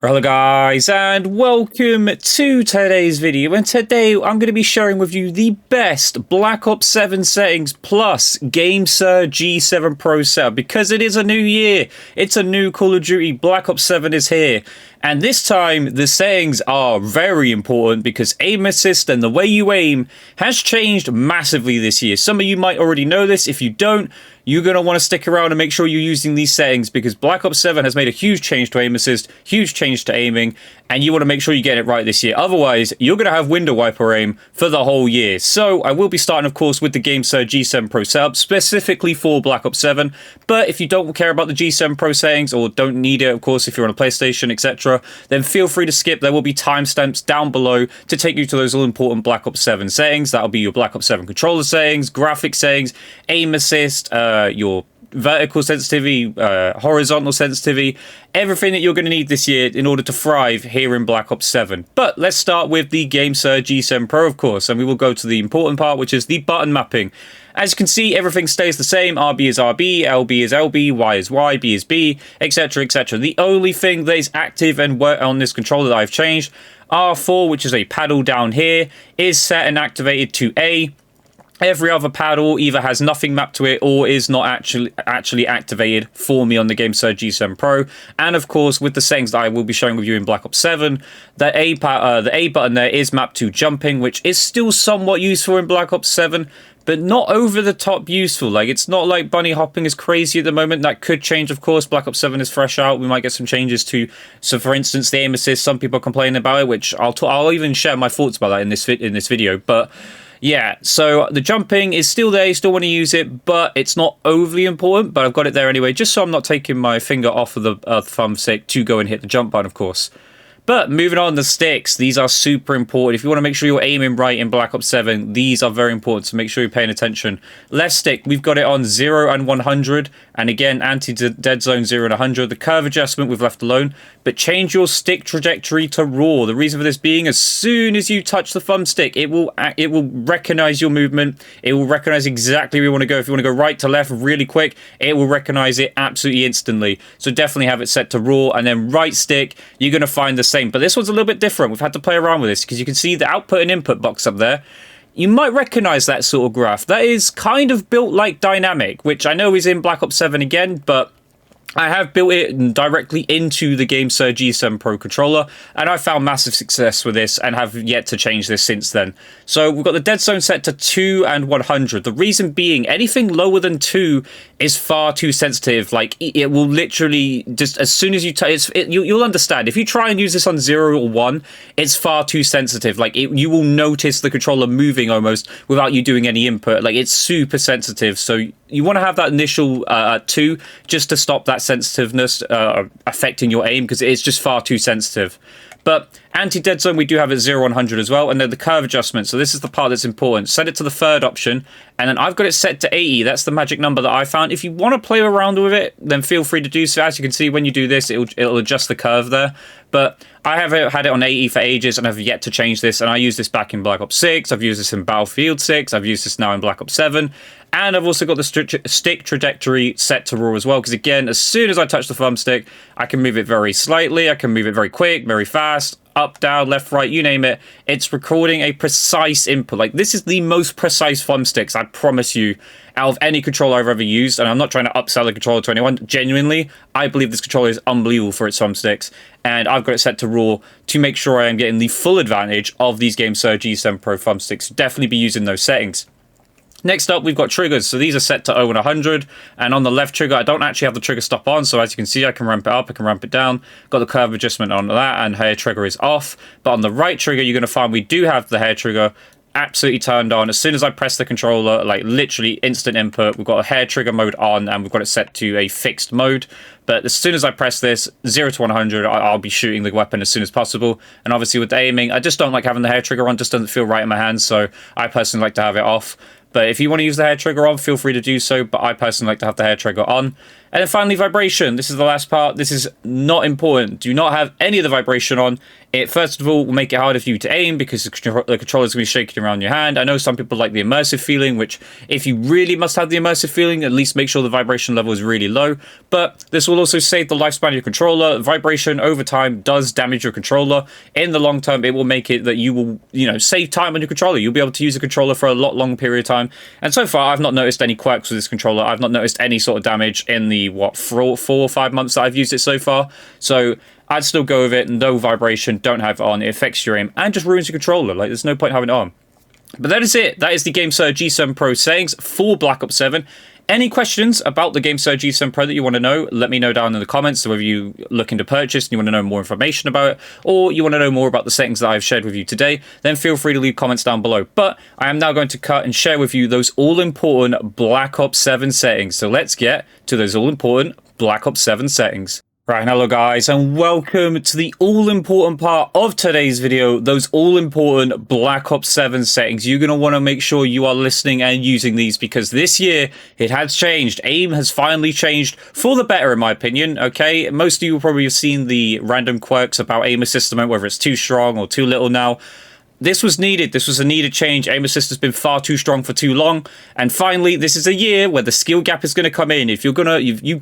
Hello guys and welcome to today's video, and today I'm going to be sharing with you the best Black Ops 7 settings plus GameSir G7 Pro setup because it is a new year, it's a new Call of Duty, Black Ops 7 is here, and this time the settings are very important because aim assist and the way you aim has changed massively this year. Some of you might already know this. If you don't, you're going to want to stick around and make sure you're using these settings because Black Ops 7 has made a huge change to aim assist, huge change to aiming, and you want to make sure you get it right this year. Otherwise, you're going to have window wiper aim for the whole year. So I will be starting, of course, with the GameSir G7 Pro setup, specifically for Black Ops 7. But if you don't care about the G7 Pro settings or don't need it, of course, if you're on a PlayStation, etc., then feel free to skip. There will be timestamps down below to take you to those all important Black Ops 7 settings. That'll be your Black Ops 7 controller settings, graphic settings, aim assist, your vertical sensitivity, horizontal sensitivity, everything that you're going to need this year in order to thrive here in Black Ops 7. But let's start with the GameSir G7 Pro, of course, and we will go to the important part, which is the button mapping. As you can see, everything stays the same. RB is RB, LB is LB, Y is Y, B is B, etc, etc. The only thing that is active and work on this controller that I've changed, R4, which is a paddle down here, is set and activated to A. Every other paddle either has nothing mapped to it or is not actually activated for me on the GameSir G7 Pro. And of course, with the settings that I will be sharing with you in Black Ops 7, the A button there is mapped to jumping, which is still somewhat useful in Black Ops 7, but not over the top useful. Like, it's not like bunny hopping is crazy at the moment. That could change, of course. Black Ops 7 is fresh out. We might get some changes to. So, for instance, the aim assist. Some people are complaining about it, which I'll even share my thoughts about that in this video. But yeah, so the jumping is still there, you still want to use it, but it's not overly important, but I've got it there anyway, just so I'm not taking my finger off of the thumbstick to go and hit the jump button, of course. But moving on, the sticks, these are super important. If you want to make sure you're aiming right in Black Ops 7, these are very important, so make sure you're paying attention. Left stick, we've got it on 0 and 100, and again, anti-dead zone 0 and 100. The curve adjustment we've left alone, but change your stick trajectory to raw. The reason for this being, as soon as you touch the thumbstick, it will recognize your movement. It will recognize exactly where you want to go. If you want to go right to left really quick, it will recognize it absolutely instantly. So definitely have it set to raw, and then right stick, you're going to find the same, but this one's a little bit different. We've had to play around with this because you can see the output and input box up there. You might recognize that sort of graph. That is kind of built like dynamic, which I know is in Black Ops 7 again, but I have built it directly into the GameSir G7 Pro controller, and I found massive success with this and have yet to change this since then. So we've got the dead zone set to 2 and 100. The reason being, anything lower than 2 is far too sensitive. Like, it will literally just, as soon as you touch it, you'll understand. If you try and use this on 0 or 1, it's far too sensitive. Like, you will notice the controller moving almost without you doing any input. Like, it's super sensitive. So you want to have that initial 2 just to stop that sensitiveness affecting your aim, because it is just far too sensitive. But anti-dead zone we do have at 0 100 as well, and then the curve adjustment. So this is the part that's important. Set it to the third option, and then I've got it set to 80. That's the magic number that I found. If you want to play around with it, then feel free to do so. As you can see, when you do this, it'll adjust the curve there. But I have had it on 80 for ages and have yet to change this, and I used this back in Black Ops 6, I've used this in Battlefield 6, I've used this now in Black Ops 7, and I've also got the stick trajectory set to raw as well, because again, as soon as I touch the thumbstick, I can move it very slightly, I can move it very quick, very fast, up, down, left, right, you name it. It's recording a precise input. Like, this is the most precise thumbsticks, I promise you, out of any controller I've ever used. And I'm not trying to upsell the controller to anyone. Genuinely, I believe this controller is unbelievable for its thumbsticks. And I've got it set to raw to make sure I am getting the full advantage of these GameSir G7 Pro thumbsticks. Definitely be using those settings. Next up, we've got triggers. So these are set to 0 and 100. And on the left trigger, I don't actually have the trigger stop on. So as you can see, I can ramp it up, I can ramp it down. Got the curve adjustment on that, and hair trigger is off. But on the right trigger, you're going to find we do have the hair trigger absolutely turned on. As soon as I press the controller, like literally instant input, we've got a hair trigger mode on, and we've got it set to a fixed mode. But as soon as I press this, 0 to 100, I'll be shooting the weapon as soon as possible. And obviously with the aiming, I just don't like having the hair trigger on, just doesn't feel right in my hands. So I personally like to have it off. But if you want to use the hair trigger on, feel free to do so. But I personally like to have the hair trigger on. And then finally, vibration. This is the last part. This is not important. Do not have any of the vibration on. It, first of all, will make it harder for you to aim because the controller is going to be shaking around your hand. I know some people like the immersive feeling, which if you really must have the immersive feeling, at least make sure the vibration level is really low. But this will also save the lifespan of your controller. Vibration over time does damage your controller. In the long term, it will make it that you will, save time on your controller. You'll be able to use the controller for a lot long period of time. And so far, I've not noticed any quirks with this controller. I've not noticed any sort of damage in the, 4 or 5 months that I've used it so far. So I'd still go with it. No vibration, don't have it on. It affects your aim and just ruins your controller. Like, there's no point having it on. But that is it. That is the GameSir G7 Pro settings for Black Ops 7. Any questions about the GameSir G7 Pro that you want to know, let me know down in the comments. So whether you're looking to purchase and you want to know more information about it, or you want to know more about the settings that I've shared with you today, then feel free to leave comments down below. But I am now going to cut and share with you those all-important Black Ops 7 settings. So let's get to those all-important Black Ops 7 settings. Right, hello guys, and welcome to the all-important part of today's video, those all-important Black Ops 7 settings. You're going to want to make sure you are listening and using these because this year, it has changed. AIM has finally changed for the better, in my opinion, okay? Most of you will probably have seen the random quirks about aim assist, whether it's too strong or too little now. This was needed. This was a needed change. Aim assist has been far too strong for too long. And finally, this is a year where the skill gap is going to come in. If you've got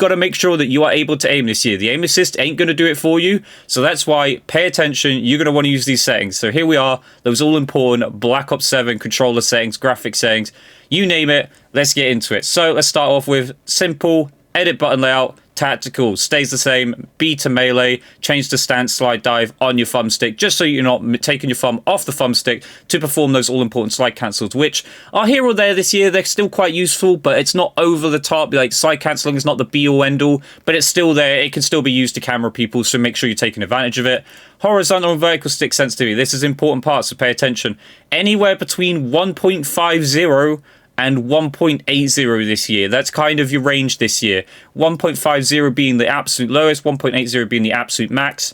to make sure that you are able to aim this year. The aim assist ain't going to do it for you. So that's why pay attention. You're going to want to use these settings. So here we are. Those all important Black Ops 7 controller settings, graphic settings, you name it. Let's get into it. So let's start off with simple edit button layout. Tactical stays the same. B to melee, change to stance, slide, dive on your thumbstick, just so you're not taking your thumb off the thumbstick to perform those all-important slide cancels, which are here or there this year. They're still quite useful, but it's not over the top. Like, slide canceling is not the be-all, end-all, but it's still there. It can still be used to camera people, so make sure you're taking advantage of it. Horizontal and vertical stick sensitivity. This is important part, so pay attention. Anywhere between 1.50 and 1.80 this year. That's kind of your range this year. 1.50 being the absolute lowest, 1.80 being the absolute max.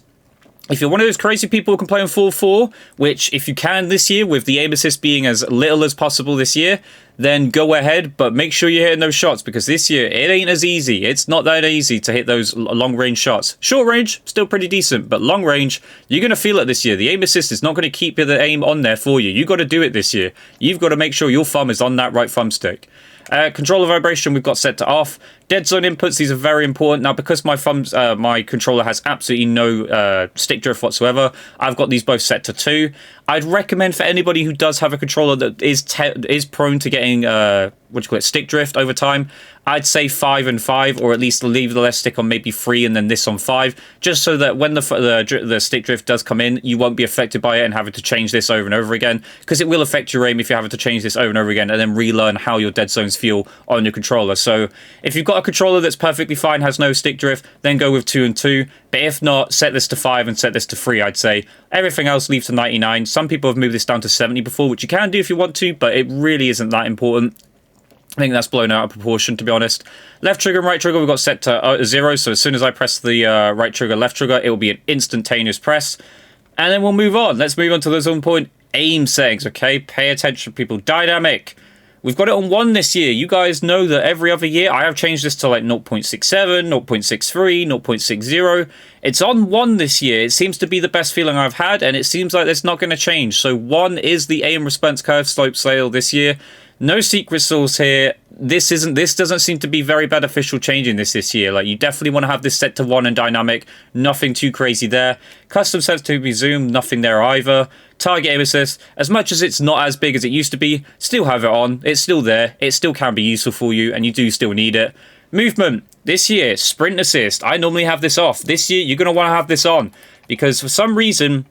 If you're one of those crazy people who can play on full 4, which if you can this year, with the aim assist being as little as possible this year, then go ahead, but make sure you're hitting those shots, because this year, it ain't as easy. It's not that easy to hit those long-range shots. Short range, still pretty decent, but long range, you're going to feel it this year. The aim assist is not going to keep the aim on there for you. You've got to do it this year. You've got to make sure your thumb is on that right thumbstick. Controller vibration we've got set to off. Dead zone inputs, these are very important. Now, because my controller has absolutely no stick drift whatsoever, I've got these both set to 2. I'd recommend for anybody who does have a controller that is prone to getting stick drift over time, I'd say 5 and 5, or at least leave the left stick on maybe 3 and then this on 5, just so that when the stick drift does come in, you won't be affected by it and having to change this over and over again, because it will affect your aim if you're having to change this over and over again and then relearn how your dead zones feel on your controller. So if you've got a controller that's perfectly fine, has no stick drift, then go with 2 and 2. But if not, set this to 5 and set this to 3, I'd say. Everything else leave to 99. Some people have moved this down to 70 before, which you can do if you want to, but it really isn't that important. I think that's blown out of proportion, to be honest. Left trigger and right trigger, we've got set to 0, so as soon as I press the right trigger, left trigger, it will be an instantaneous press. And then we'll move on. Let's move on to those on-point aim settings, okay? Pay attention, people. Dynamic. We've got it on 1 this year. You guys know that every other year I have changed this to like 0.67, 0.63, 0.60. It's on 1 this year. It seems to be the best feeling I've had, and it seems like it's not going to change. So 1 is the aim response curve slope scale this year. No secret sauce here. This doesn't seem to be very beneficial changing this year. Like, you definitely want to have this set to 1 and dynamic. Nothing too crazy there. Custom sensitivity zoom, nothing there either. Target aim assist, as much as it's not as big as it used to be, still have it on. It's still there. It still can be useful for you, and you do still need it. Movement. This year, sprint assist. I normally have this off. This year, you're going to want to have this on, because for some reason,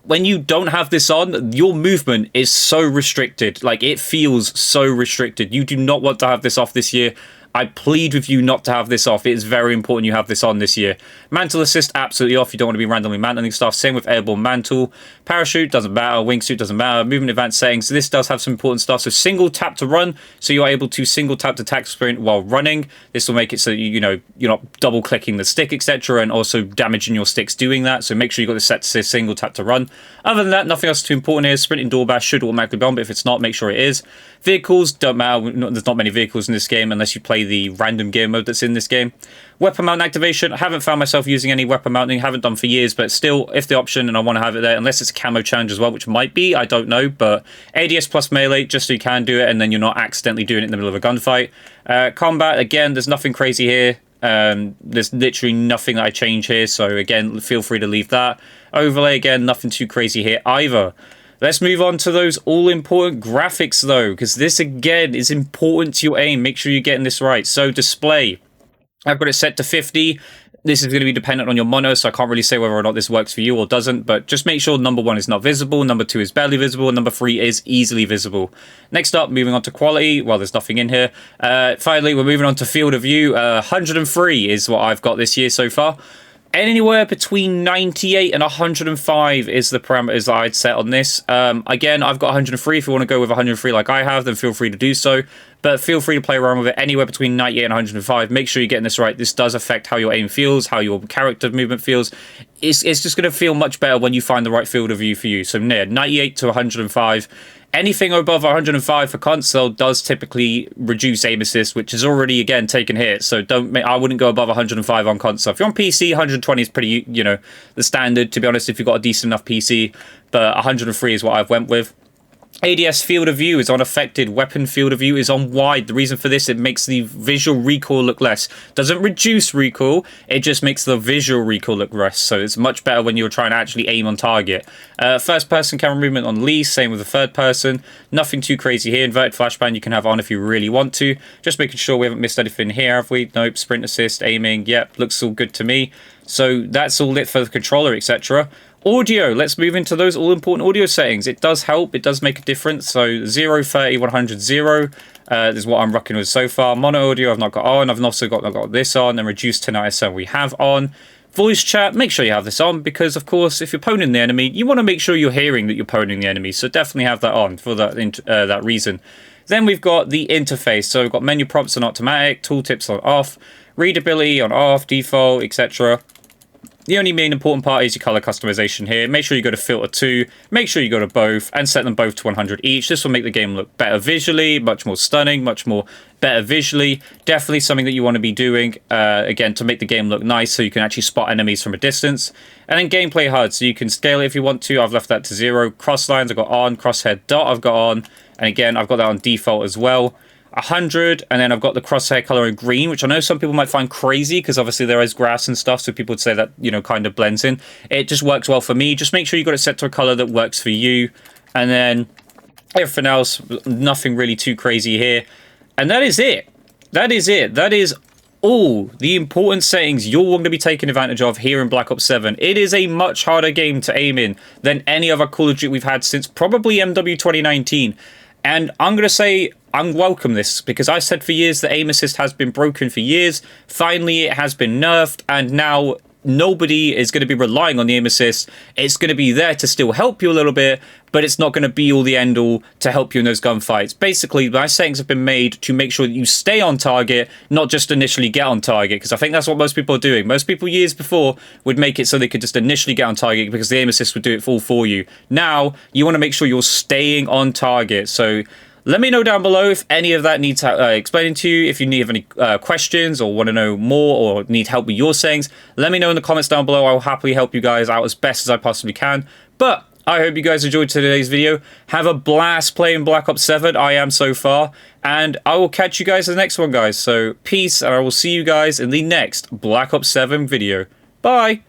when you don't have this on, your movement is so restricted. Like, it feels so restricted. You do not want to have this off this year. I plead with you not to have this off. It is very important you have this on this year. Mantle assist, absolutely off. You don't want to be randomly mantling stuff. Same with airborne mantle. Parachute, doesn't matter. Wingsuit, doesn't matter. Movement advanced settings. This does have some important stuff. So single tap to run. So you're able to single tap to attack sprint while running. This will make it so you're not double clicking the stick, etc. And also damaging your sticks doing that. So make sure you got this set to single tap to run. Other than that, nothing else too important here. Sprinting door bash should automatically bomb, but if it's not, make sure it is. Vehicles, don't matter. There's not many vehicles in this game unless you play play the random gear mode that's in this game. Weapon mount activation, I haven't found myself using any weapon mounting, haven't done for years, but still, if the option and I want to have it there, unless it's a camo challenge as well, which might be, I don't know, but ADS plus melee, just so you can do it, and then you're not accidentally doing it in the middle of a gunfight. Combat, again, there's nothing crazy here. There's literally nothing that I change here, so again, feel free to leave that. Overlay, again, nothing too crazy here either. Let's move on to those all-important graphics, though, because this, again, is important to your aim. Make sure you're getting this right. So, display. I've got it set to 50. This is going to be dependent on your monitor, so I can't really say whether or not this works for you or doesn't, but just make sure number 1 is not visible, number 2 is barely visible, and number 3 is easily visible. Next up, moving on to quality. Well, there's nothing in here. Finally, we're moving on to field of view. 103 is what I've got this year so far. Anywhere between 98 and 105 is the parameters that I'd set on this. Again, I've got 103. If you want to go with 103 like I have, then feel free to do so. But feel free to play around with it anywhere between 98 and 105. Make sure you're getting this right. This does affect how your aim feels, how your character movement feels. It's just going to feel much better when you find the right field of view for you. So, yeah, 98 to 105. Anything above 105 for console does typically reduce aim assist, which is already, again, taken hit. So I wouldn't go above 105 on console. If you're on PC, 120 is pretty, you know, the standard, to be honest, if you've got a decent enough PC. But 103 is what I've went with. ADS field of view is unaffected. Weapon field of view is on wide. The reason for this, it makes the visual recoil look less. Doesn't reduce recoil, it just makes the visual recoil look less. So it's much better when you're trying to actually aim on target. First person camera movement on least, same with the third person. Nothing too crazy here. Inverted flashbang you can have on if you really want to. Just making sure we haven't missed anything here, have we? Nope. Sprint assist, aiming, yep, looks all good to me. So that's all it for the controller, etc. Audio, let's move into those all-important audio settings. It does help, it does make a difference. So 0, 30, 100, 0 is what I'm rocking with so far. Mono audio I've not got on. I've also got this on, and reduced 10 ISO we have on. Voice chat, make sure you have this on, because of course if you're poning the enemy, you want to make sure you're hearing that you're poning the enemy. So definitely have that on for that reason. Then we've got the interface. So we've got menu prompts on automatic, tooltips on off, readability on off, default, etc. The only main important part is your color customization here. Make sure you go to filter 2, make sure you go to both, and set them both to 100 each. This will make the game look better visually, much more stunning, much more better visually. Definitely something that you want to be doing, again, to make the game look nice so you can actually spot enemies from a distance. And then gameplay HUD, so you can scale it if you want to. I've left that to 0. Cross lines I've got on, crosshair dot I've got on, and again, I've got that on default as well. 100, and then I've got the crosshair color in green, which I know some people might find crazy because obviously there is grass and stuff, so people would say that, you know, kind of blends in. It just works well for me. Just make sure you got it set to a color that works for you, and then everything else, nothing really too crazy here. And that is it. That is it. That is all the important settings you're going to be taking advantage of here in Black Ops 7. It is a much harder game to aim in than any other Call of Duty we've had since probably MW 2019. And I'm going to say I welcome this, because I said for years that aim assist has been broken for years. Finally, it has been nerfed, and now nobody is going to be relying on the aim assist. It's going to be there to still help you a little bit, but it's not going to be all the end all to help you in those gunfights. Basically, my settings have been made to make sure that you stay on target, not just initially get on target, because I think that's what most people are doing. Most people years before would make it so they could just initially get on target because the aim assist would do it all for you. Now, you want to make sure you're staying on target. So let me know down below if any of that needs explaining to you. If you have any questions or want to know more or need help with your settings, let me know in the comments down below. I will happily help you guys out as best as I possibly can. But I hope you guys enjoyed today's video. Have a blast playing Black Ops 7. I am so far. And I will catch you guys in the next one, guys. So peace, and I will see you guys in the next Black Ops 7 video. Bye!